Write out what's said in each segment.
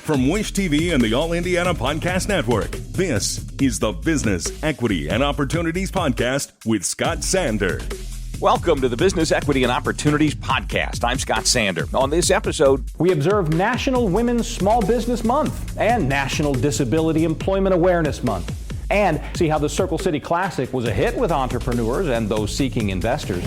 From Wish TV and the All Indiana Podcast Network, this is the Business, Equity, and Opportunities Podcast with Scott Sander. Welcome to the Business, Equity, and Opportunities Podcast. I'm Scott Sander. On this episode, we observe National Women's Small Business Month and National Disability Employment Awareness Month, and see how the Circle City Classic was a hit with entrepreneurs and those seeking investors.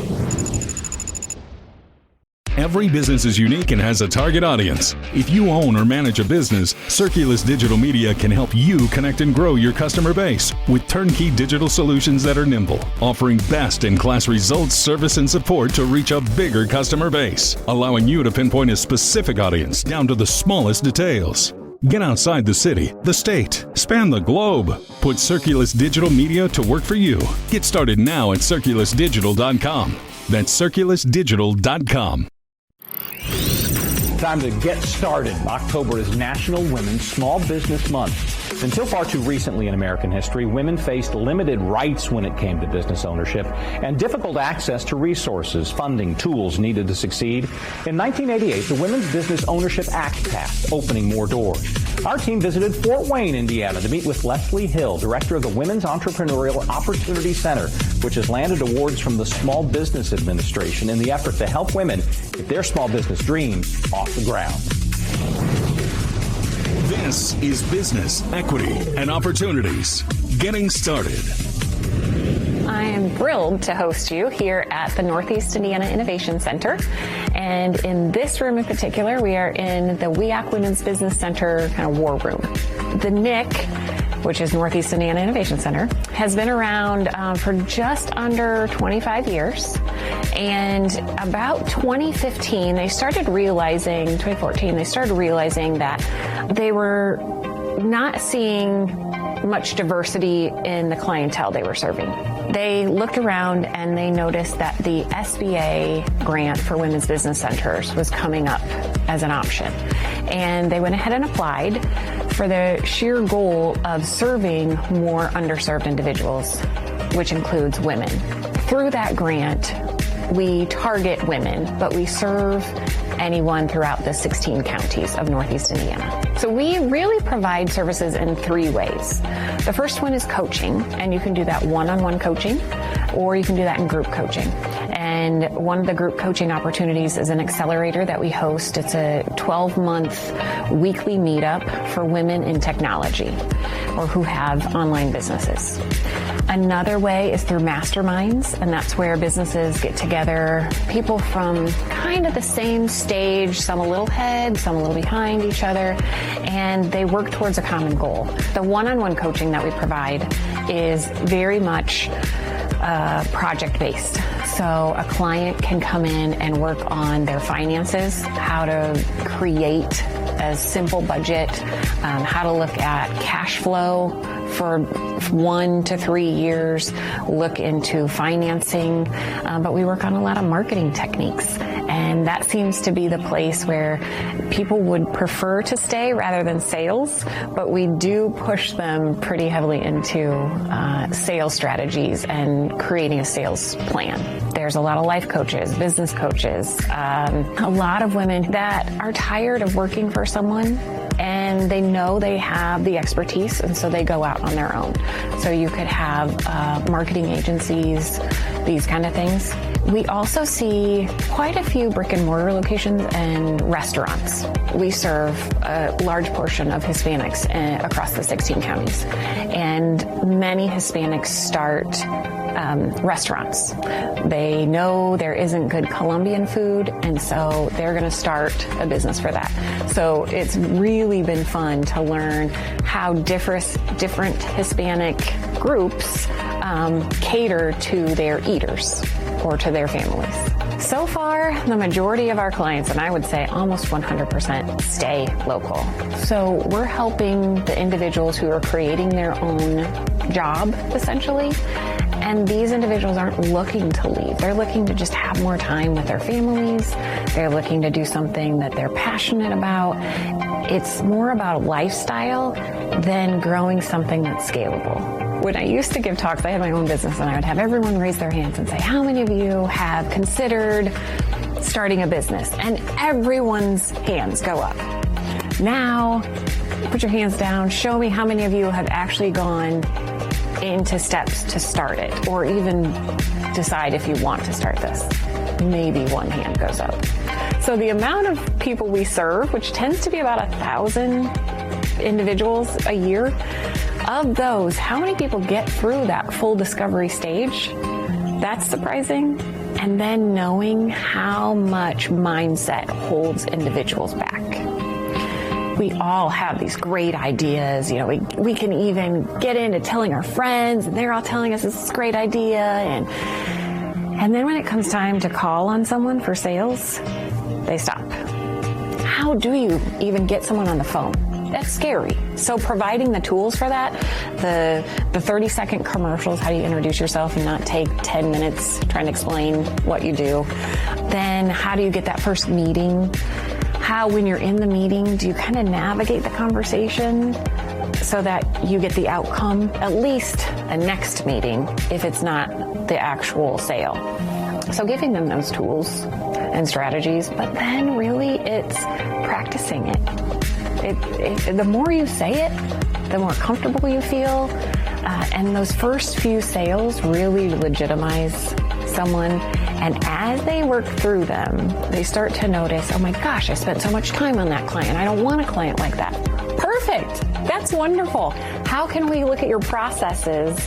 Every business is unique and has a target audience. If you own or manage a business, Circulus Digital Media can help you connect and grow your customer base with turnkey digital solutions that are nimble, offering best-in-class results, service, and support to reach a bigger customer base, allowing you to pinpoint a specific audience down to the smallest details. Get outside the city, the state, span the globe. Put Circulus Digital Media to work for you. Get started now at circulusdigital.com. That's circulusdigital.com. Time to get started. October is National Women's Small Business Month. Until far too recently in American history, women faced limited rights when it came to business ownership and difficult access to resources, funding, tools needed to succeed. In 1988, the Women's Business Ownership Act passed, opening more doors. Our team visited Fort Wayne, Indiana, to meet with Leslie Hill, director of the Women's Entrepreneurial Opportunity Center, which has landed awards from the Small Business Administration in the effort to help women get their small business dreams off the ground. This is Business, Equity, and Opportunities. Getting started. I am thrilled to host you here at the Northeast Indiana Innovation Center. And in this room in particular, we are in the WEAC Women's Business Center kind of war room. The NIC, which is Northeast Indiana Innovation Center, has been around for just under 25 years. And about 2014, they started realizing that they were not seeing much diversity in the clientele they were serving. They looked around and they noticed that the SBA grant for women's business centers was coming up as an option. And they went ahead and applied for the sheer goal of serving more underserved individuals, which includes women. Through that grant, we target women, but we serve anyone throughout the 16 counties of Northeast Indiana. So we really provide services in three ways. The first one is coaching, and you can do that one-on-one coaching, or you can do that in group coaching. And one of the group coaching opportunities is an accelerator that we host. It's a 12-month weekly meetup for women in technology or who have online businesses. Another way is through masterminds, and that's where businesses get together, people from kind of the same stage, some a little ahead, some a little behind each other, and they work towards a common goal. The one-on-one coaching that we provide is very much project-based. So a client can come in and work on their finances, how to create a simple budget, how to look at cash flow for 1 to 3 years, look into financing, but we work on a lot of marketing techniques. And that seems to be the place where people would prefer to stay rather than sales, but we do push them pretty heavily into sales strategies and creating a sales plan. There's a lot of life coaches, business coaches, a lot of women that are tired of working for someone and they know they have the expertise, and so they go out on their own. So you could have marketing agencies, these kind of things. We also see quite a few brick and mortar locations and restaurants. We serve a large portion of Hispanics across the 16 counties, and many Hispanics start restaurants. They know there isn't good Colombian food, and so they're going to start a business for that. So it's really been fun to learn how different Hispanic groups cater to their eaters or to their families. So far, the majority of our clients, and I would say almost 100%, stay local. So we're helping the individuals who are creating their own job, essentially. And these individuals aren't looking to leave. They're looking to just have more time with their families. They're looking to do something that they're passionate about. It's more about lifestyle than growing something that's scalable. When I used to give talks, I had my own business, and I would have everyone raise their hands and say, how many of you have considered starting a business? And everyone's hands go up. Now, put your hands down. Show me how many of you have actually gone into steps to start it, or even decide if you want to start this. Maybe one hand goes up. So the amount of people we serve, which tends to be about 1,000 individuals a year, of those, how many people get through that full discovery stage? That's surprising. And then knowing how much mindset holds individuals back. We all have these great ideas. You know, we can even get into telling our friends, and they're all telling us this is a great idea. And then when it comes time to call on someone for sales, they stop. How do you even get someone on the phone? That's scary. So providing the tools for that, the 30-second commercials, how do you introduce yourself and not take 10 minutes trying to explain what you do? Then how do you get that first meeting? How, when you're in the meeting, do you kind of navigate the conversation so that you get the outcome, at least a next meeting, if it's not the actual sale? So giving them those tools and strategies, but then really it's practicing it. The more you say it, the more comfortable you feel. And those first few sales really legitimize someone. And as they work through them, they start to notice, oh my gosh, I spent so much time on that client. I don't want a client like that. Perfect. That's wonderful. How can we look at your processes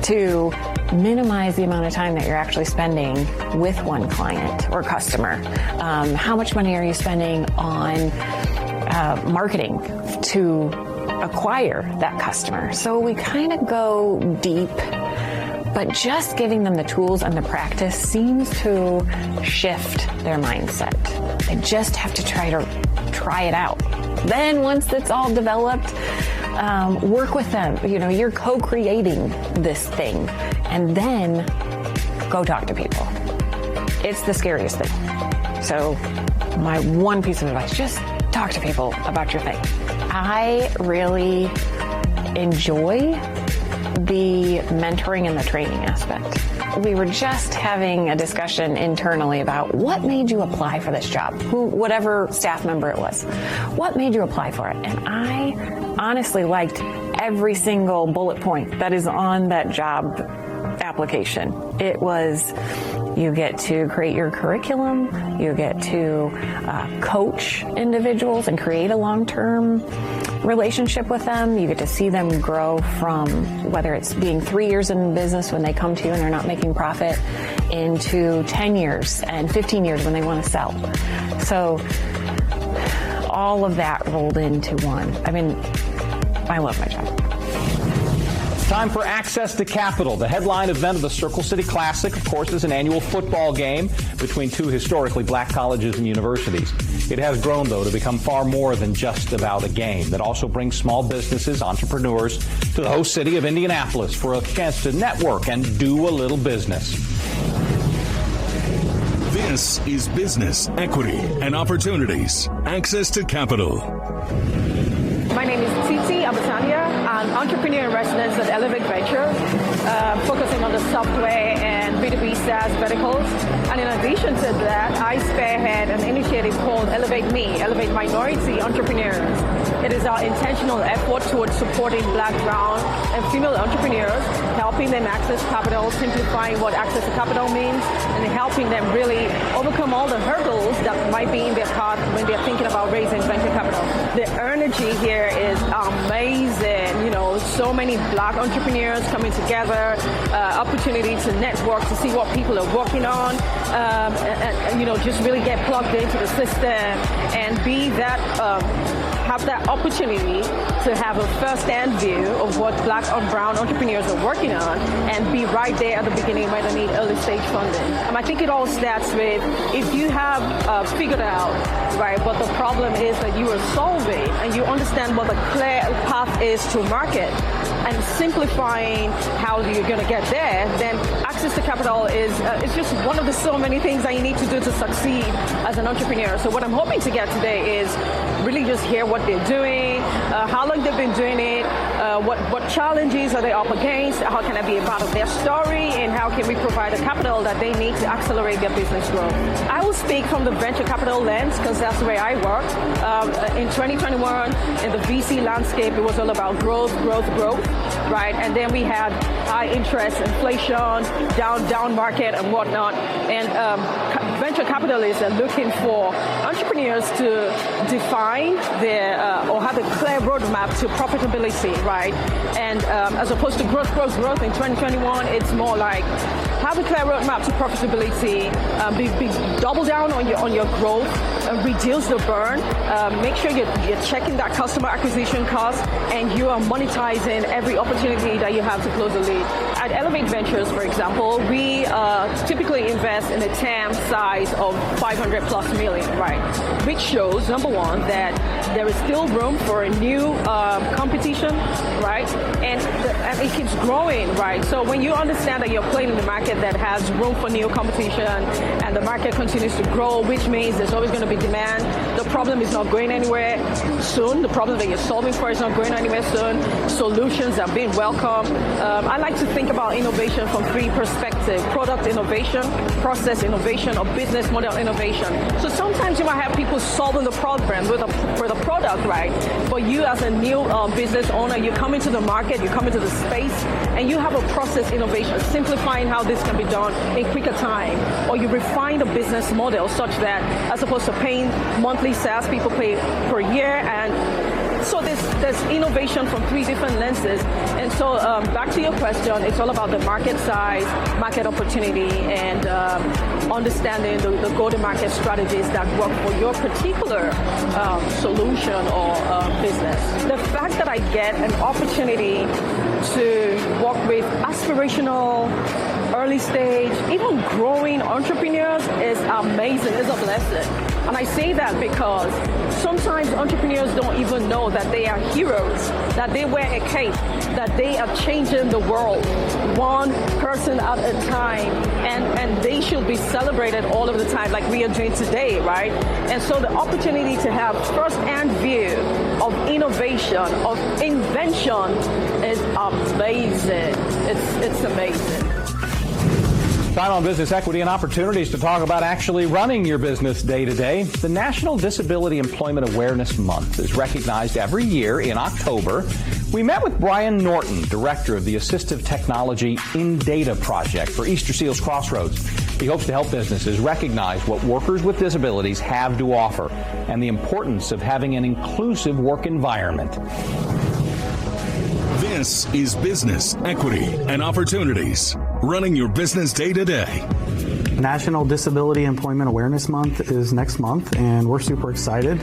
to minimize the amount of time that you're actually spending with one client or customer? How much money are you spending on marketing to acquire that customer? So we kind of go deep, but just giving them the tools and the practice seems to shift their mindset. They just have to try it out. Then once it's all developed, work with them. You know, you're co-creating this thing, and then go talk to people. It's the scariest thing. So my one piece of advice, just talk to people about your thing. I really enjoy the mentoring and the training aspect. We were just having a discussion internally about what made you apply for this job, whatever staff member it was. What made you apply for it? And I honestly liked every single bullet point that is on that job application. It was, you get to create your curriculum, you get to coach individuals and create a long-term relationship with them. You get to see them grow from whether it's being 3 years in business when they come to you and they're not making profit into 10 years and 15 years when they want to sell. So all of that rolled into one. I mean, I love my job. Time for Access to Capital. The headline event of the Circle City Classic, of course, is an annual football game between two historically black colleges and universities. It has grown, though, to become far more than just about a game that also brings small businesses, entrepreneurs to the host city of Indianapolis for a chance to network and do a little business. This is Business, Equity, and Opportunities. Access to Capital. My name is CCC. I'm an entrepreneur in residence at Elevate Venture, focusing on the software and B2B SaaS verticals. And in addition to that, I spearhead an initiative called Elevate Me, Elevate Minority Entrepreneurs. It is our intentional effort towards supporting Black, brown, and female entrepreneurs, helping them access capital, simplifying what access to capital means, and helping them really overcome all the hurdles that might be in their path when they're thinking about raising venture capital. The energy here is amazing. You know, so many Black entrepreneurs coming together, opportunity to network, to see what people are working on, and you know, just really get plugged into the system and be that, have that opportunity to have a first-hand view of what Black and brown entrepreneurs are working on and be right there at the beginning when they need early-stage funding. I think it all starts with, if you have figured out, right, what the problem is that you are solving, and you understand what the clear path is to market, and simplifying how you're going to get there, then access to capital is it's just one of the so many things that you need to do to succeed as an entrepreneur. So what I'm hoping to get today is really really just hear what they're doing, how long they've been doing it, what challenges are they up against, how can I be a part of their story, and how can we provide the capital that they need to accelerate their business growth. I will speak from the venture capital lens because that's the way I work. In 2021, in the VC landscape, it was all about growth, right? And then we had high interest, inflation, down market and whatnot. And venture capitalists are looking for entrepreneurs to define their or have a clear roadmap to profitability, right? And as opposed to growth in 2021, it's more like have a clear roadmap to profitability, double down on your growth, reduce the burn, make sure you're checking that customer acquisition cost, and you are monetizing every opportunity that you have to close a lead. At Elevate Ventures, for example, we typically invest in a TAM size of 500 plus million, right? Which shows, number one, that there is still room for a new competition, right? And it keeps growing, right? So when you understand that you're playing in the market that has room for new competition and the market continues to grow, which means there's always going to be demand. The problem is not going anywhere soon. The problem that you're solving for is not going anywhere soon. Solutions are being welcomed. I like to think about innovation from three perspectives: product innovation, process innovation, or business model innovation. So sometimes you might have people solving the problem with a product, right? But you as a new business owner, you come into the market, you come into the space, and you have a process innovation, simplifying how this can be done in quicker time. Or you refine the business model such that as opposed to paying monthly SaaS, people pay per year. And so there's innovation from three different lenses. And so back to your question, it's all about the market size, market opportunity, and understanding the go-to-market strategies that work for your particular solution or business. The fact that I get an opportunity to work with aspirational, early stage, even growing entrepreneurs is amazing, is a blessing. And I say that because sometimes entrepreneurs don't even know that they are heroes, that they wear a cape, that they are changing the world one person at a time, and they should be celebrated all of the time like we are doing today, right? And so the opportunity to have first-hand view of innovation, of invention is amazing. It's amazing. Time on Business Equity and Opportunities to talk about actually running your business day to day. The National Disability Employment Awareness Month is recognized every year in October. We met with Brian Norton, director of the Assistive Technology in Data Project for Easter Seals Crossroads. He hopes to help businesses recognize what workers with disabilities have to offer and the importance of having an inclusive work environment. This is Business, Equity, and Opportunities. Running your business day to day. National Disability Employment Awareness Month is next month, and we're super excited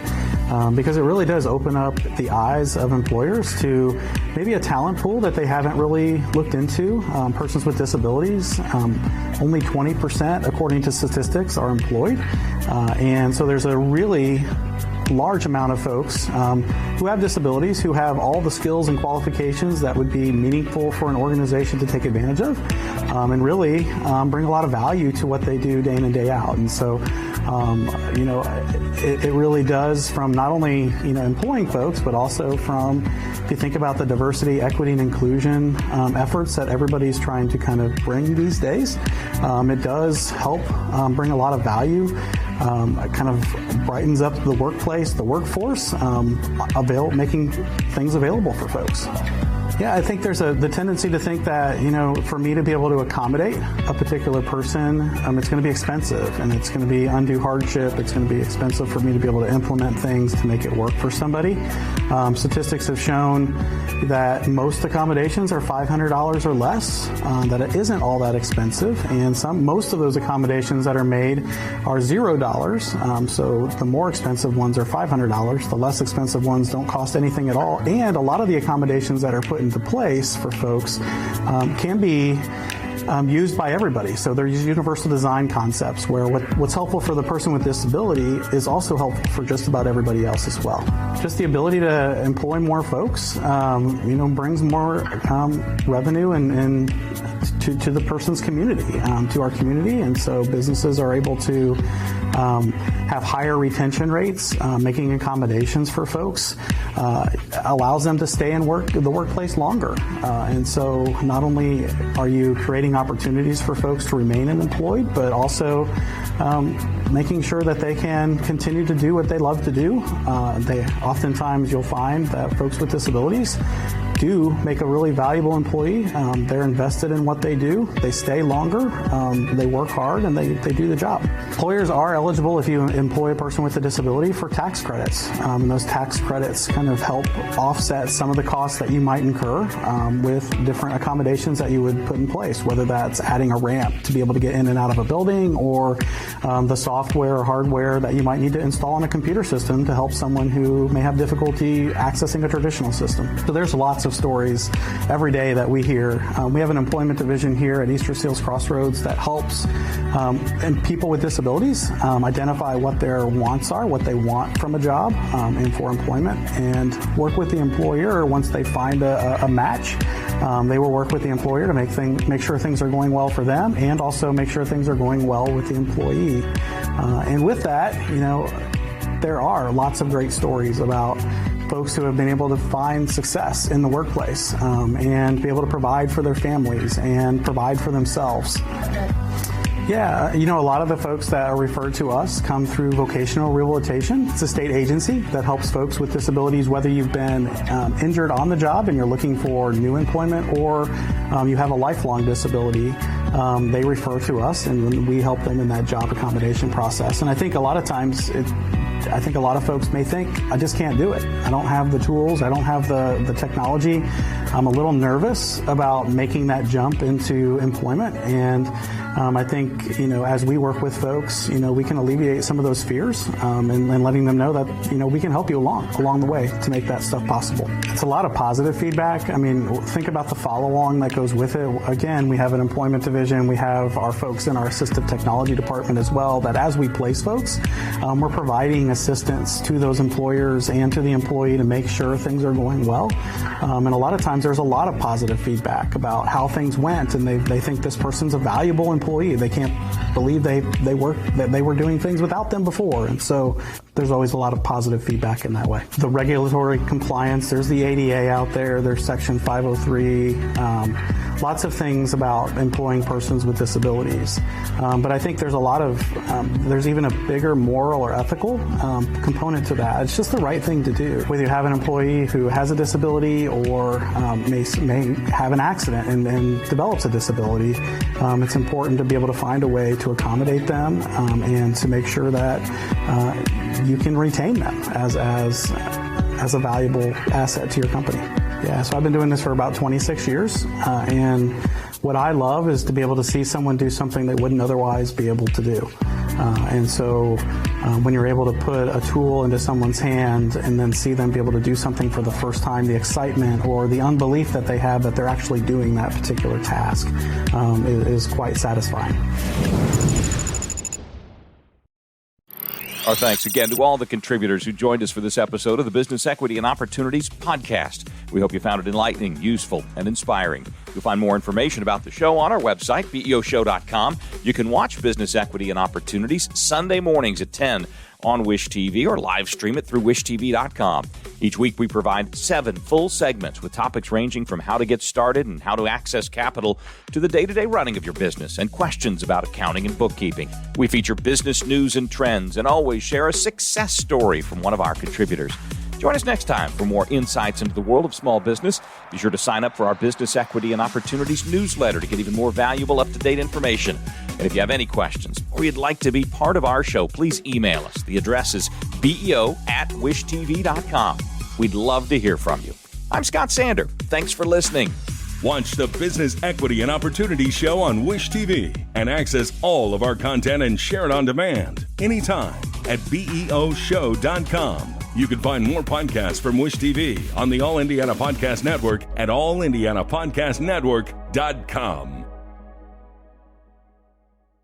because it really does open up the eyes of employers to maybe a talent pool that they haven't really looked into. Persons with disabilities, only 20%, according to statistics, are employed. And so there's a really large amount of folks who have disabilities, who have all the skills and qualifications that would be meaningful for an organization to take advantage of, and really bring a lot of value to what they do day in and day out. And so, it really does, from not only, employing folks, but also from, if you think about the diversity, equity, and inclusion efforts that everybody's trying to kind of bring these days, it does help bring a lot of value. It kind of brightens up the workplace, the workforce, making things available for folks. Yeah, I think there's the tendency to think that, for me to be able to accommodate a particular person, it's going to be expensive, and it's going to be undue hardship. It's going to be expensive for me to be able to implement things to make it work for somebody. Statistics have shown that most accommodations are $500 or less, that it isn't all that expensive, and most of those accommodations that are made are $0. So the more expensive ones are $500. The less expensive ones don't cost anything at all, and a lot of the accommodations that are put into place for folks can be used by everybody. So there's universal design concepts where what's helpful for the person with disability is also helpful for just about everybody else as well. Just the ability to employ more folks, brings more revenue and to the person's community, to our community. And so businesses are able to have higher retention rates, making accommodations for folks allows them to stay in the workplace longer. And so not only are you creating opportunities for folks to remain employed, but also making sure that they can continue to do what they love to do. Oftentimes you'll find that folks with disabilities do make a really valuable employee. They're invested in what they do. They stay longer. They work hard, and they do the job. Employers are eligible, if you employ a person with a disability, for tax credits. And those tax credits kind of help offset some of the costs that you might incur with different accommodations that you would put in place, whether that's adding a ramp to be able to get in and out of a building, or the software or hardware that you might need to install on a computer system to help someone who may have difficulty accessing a traditional system. So there's lots of stories every day that we hear. We have an employment division here at Easter Seals Crossroads that helps and people with disabilities identify what their wants are, what they want from a job and for employment, and work with the employer once they find a match. They will work with the employer to make sure things are going well for them, and also make sure things are going well with the employee. And with that, there are lots of great stories about folks who have been able to find success in the workplace and be able to provide for their families and provide for themselves. Yeah, a lot of the folks that are referred to us come through vocational rehabilitation. It's a state agency that helps folks with disabilities, whether you've been injured on the job and you're looking for new employment, or you have a lifelong disability. They refer to us, and we help them in that job accommodation process. And I think a lot of times I think a lot of folks may think, I just can't do it. I don't have the tools. I don't have the technology. I'm a little nervous about making that jump into employment. And I think, as we work with folks, we can alleviate some of those fears and letting them know that, we can help you along the way to make that stuff possible. It's a lot of positive feedback. I mean, think about the follow-along that goes with it. Again, we have an employment division. We have our folks in our assistive technology department as well, that as we place folks, we're providing assistance to those employers and to the employee to make sure things are going well. And a lot of times there's a lot of positive feedback about how things went, and they think this person's a valuable employee. They can't believe they were doing things without them before. And so there's always a lot of positive feedback in that way. The regulatory compliance, there's the ADA out there, there's Section 503, lots of things about employing persons with disabilities. But I think there's a lot of, there's even a bigger moral or ethical component to that. It's just the right thing to do. Whether you have an employee who has a disability or may have an accident and develops a disability, it's important to be able to find a way to accommodate them and to make sure that you can retain them as a valuable asset to your company. Yeah, so I've been doing this for about 26 years, and what I love is to be able to see someone do something they wouldn't otherwise be able to do. And so when you're able to put a tool into someone's hand and then see them be able to do something for the first time, the excitement or the unbelief that they have that they're actually doing that particular task is quite satisfying. Our thanks again to all the contributors who joined us for this episode of the Business Equity and Opportunities podcast. We hope you found it enlightening, useful, and inspiring. You'll find more information about the show on our website, BEOshow.com. You can watch Business Equity and Opportunities Sunday mornings at 10 on Wish TV or live stream it through wishtv.com. Each week we provide 7 full segments with topics ranging from how to get started and how to access capital to the day-to-day running of your business and questions about accounting and bookkeeping. We feature business news and trends and always share a success story from one of our contributors. Join us next time for more insights into the world of small business. Be sure to sign up for our Business Equity and Opportunities newsletter to get even more valuable, up-to-date information. And if you have any questions or you'd like to be part of our show, please email us. The address is beo@wishtv.com. We'd love to hear from you. I'm Scott Sander. Thanks for listening. Watch the Business Equity and Opportunities show on Wish TV and access all of our content and share it on demand anytime at BEOshow.com. You can find more podcasts from Wish TV on the All Indiana Podcast Network at allindianapodcastnetwork.com.